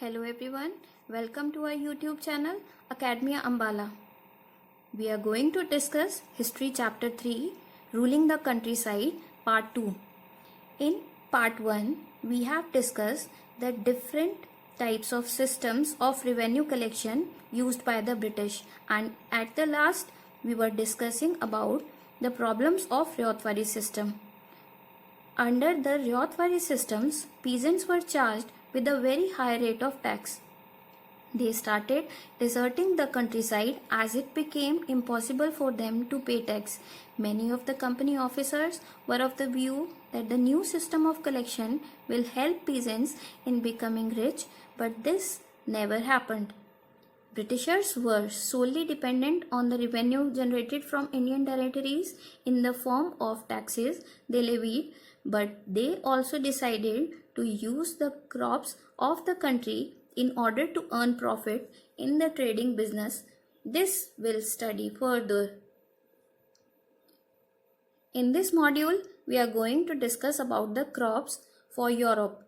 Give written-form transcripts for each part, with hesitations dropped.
Hello everyone, welcome to our YouTube channel Academia Ambala. We are going to discuss History Chapter 3 Ruling the Countryside Part 2. In Part 1, we have discussed the different types of systems of revenue collection used by the British, and at the last we were discussing about the problems of Ryotwari system. Under the Ryotwari systems, peasants were charged with a very high rate of tax. They started deserting the countryside as it became impossible for them to pay tax. Many of the company officers were of the view that the new system of collection will help peasants in becoming rich, but this never happened. Britishers were solely dependent on the revenue generated from Indian territories in the form of taxes they levied, but they also decided to use the crops of the country in order to earn profit in the trading business. This we'll study further. In this module, we are going to discuss about the crops for Europe.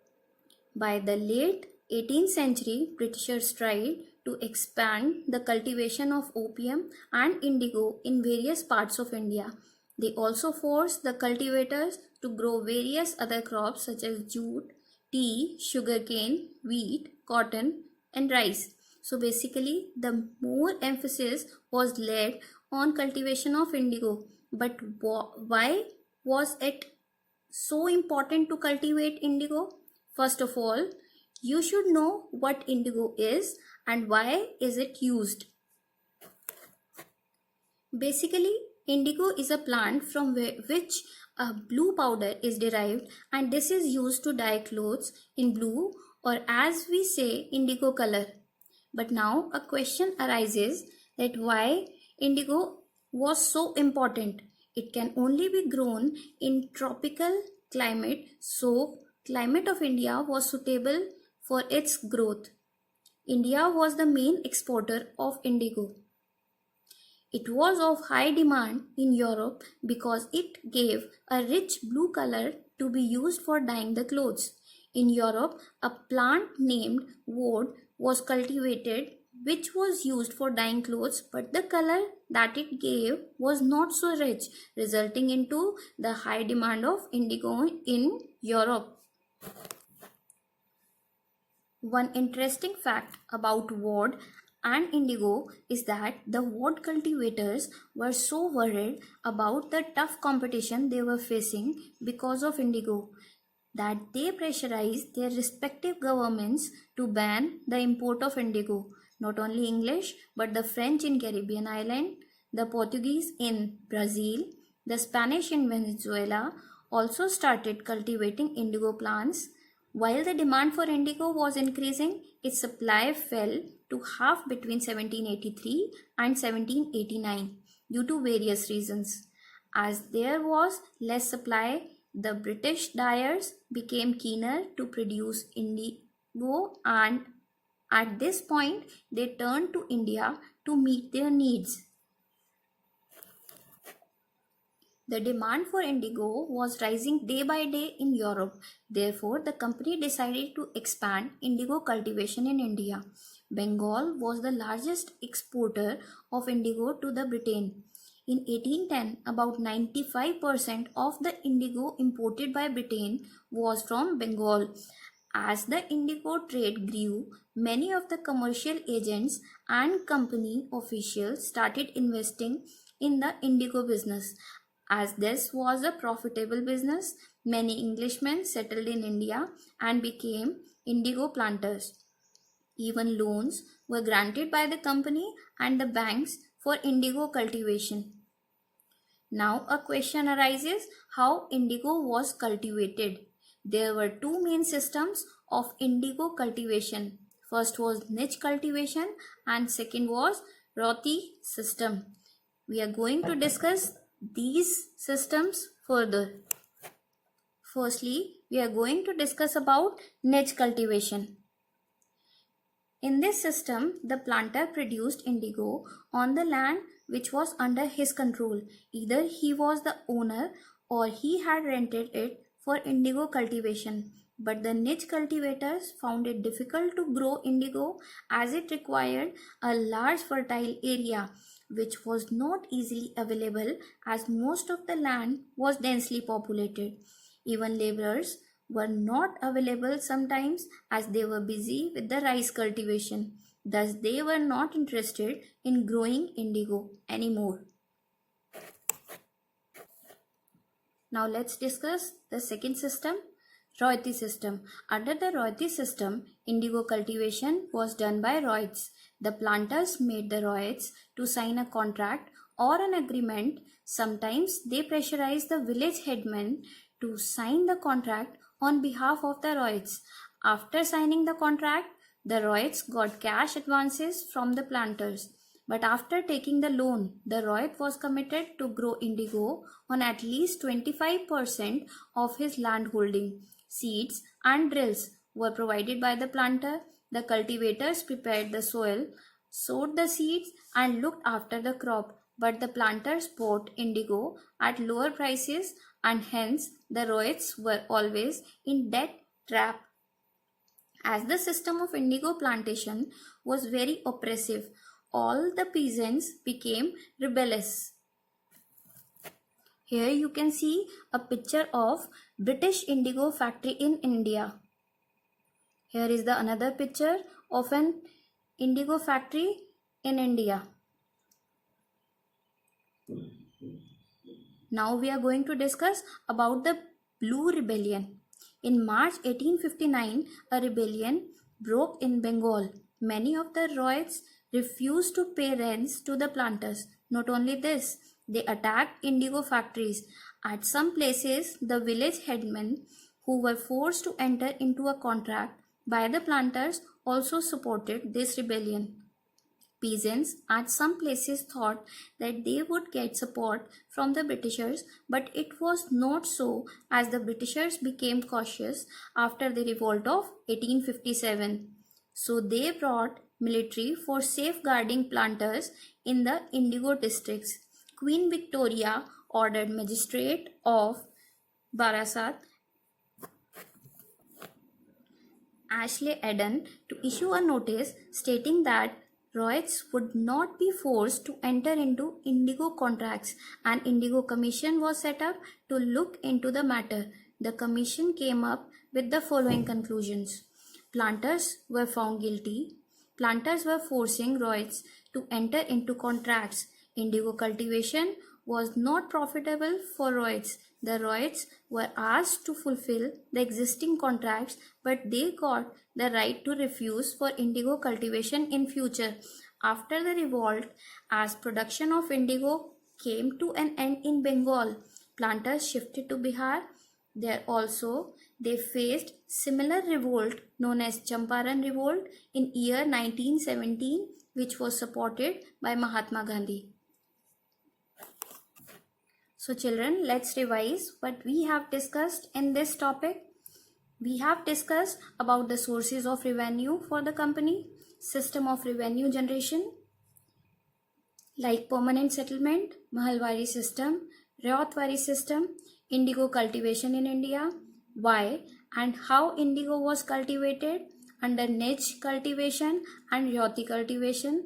By the late 18th century, Britishers tried to expand the cultivation of opium and indigo in various parts of India. They also forced the cultivators to grow various other crops such as jute, tea, sugarcane, wheat, cotton, and rice. So basically, the more emphasis was laid on cultivation of indigo. But why was it so important to cultivate indigo? First of all, you should know what indigo is and why is it used. Basically, indigo is a plant from which a blue powder is derived, and this is used to dye clothes in blue, or as we say, indigo color. But now a question arises that why indigo was so important. It can only be grown in tropical climate, so climate of India was suitable for its growth. India was the main exporter of indigo. It was of high demand in Europe because it gave a rich blue color to be used for dyeing the clothes. In Europe, a plant named woad was cultivated which was used for dyeing clothes, but the color that it gave was not so rich, resulting into the high demand of indigo in Europe. One interesting fact about woad and indigo is that the woad cultivators were so worried about the tough competition they were facing because of indigo that they pressurized their respective governments to ban the import of indigo. Not only English, but the French in Caribbean island, the Portuguese in Brazil, the Spanish in Venezuela also started cultivating indigo plants. While the demand for indigo was increasing, its supply fell to half between 1783 and 1789 due to various reasons. As there was less supply, the British dyers became keener to produce indigo, and at this point they turned to India to meet their needs. The demand for indigo was rising day by day in Europe. Therefore, the company decided to expand indigo cultivation in India. Bengal was the largest exporter of indigo to the Britain. In 1810, about 95% of the indigo imported by Britain was from Bengal. As the indigo trade grew, many of the commercial agents and company officials started investing in the indigo business. As this was a profitable business, many Englishmen settled in India and became indigo planters. Even loans were granted by the company and the banks for indigo cultivation. Now a question arises how indigo was cultivated. There were two main systems of indigo cultivation. First was niche cultivation and second was Roti system. We are going to discuss these systems further. Firstly, we are going to discuss about niche cultivation. In this system, the planter produced indigo on the land which was under his control. Either he was the owner or he had rented it for indigo cultivation. but the niche cultivators found it difficult to grow indigo as it required a large fertile area which was not easily available as most of the land was densely populated. Even laborers were not available sometimes as they were busy with the rice cultivation. Thus, they were not interested in growing indigo anymore. Now let's discuss the second system, royalty system. Under the royalty system, indigo cultivation was done by royals. The planters made the royals to sign a contract or an agreement. Sometimes they pressurized the village headman to sign the contract on behalf of the royals. After signing the contract, the royals got cash advances from the planters. But after taking the loan, the Royat was committed to grow indigo on at least 25% of his land holding. Seeds and drills were provided by the planter. The cultivators prepared the soil, sowed the seeds, and looked after the crop. But the planters bought indigo at lower prices, and hence the Royats were always in debt trap. As the system of indigo plantation was very oppressive, all the peasants became rebellious. Here you can see a picture of British indigo factory in India. Here is the another picture of an indigo factory in India. Now we are going to discuss about the Blue Rebellion. In March 1859, a rebellion broke in Bengal. Many of the Royals refused to pay rents to the planters. Not only this, they attacked indigo factories. At some places, the village headmen who were forced to enter into a contract by the planters also supported this rebellion. Peasants at some places thought that they would get support from the Britishers, but it was not so as the Britishers became cautious after the revolt of 1857. So they brought military for safeguarding planters in the indigo districts. Queen Victoria ordered magistrate of Barasat, Ashley Eden, to issue a notice stating that Royals would not be forced to enter into indigo contracts. An indigo commission was set up to look into the matter. The commission came up with the following conclusions. Planters were found guilty. Planters were forcing Royals to enter into contracts. Indigo cultivation was not profitable for Royals. The Royals were asked to fulfill the existing contracts, but they got the right to refuse for indigo cultivation in future. After the revolt, as production of indigo came to an end in Bengal, planters shifted to Bihar. There also they faced similar revolt known as Champaran Revolt in year 1917, which was supported by Mahatma Gandhi. So children, let's revise what we have discussed in this topic. We have discussed about the sources of revenue for the company, system of revenue generation, like permanent settlement, Mahalwari system, Rayatwari system, indigo cultivation in India, why and how indigo was cultivated under niche cultivation and Rayati cultivation.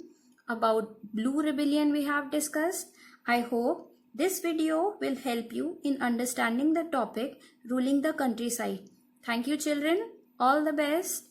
About Blue Rebellion we have discussed. I hope this video will help you in understanding the topic ruling the countryside. Thank you children. All the best.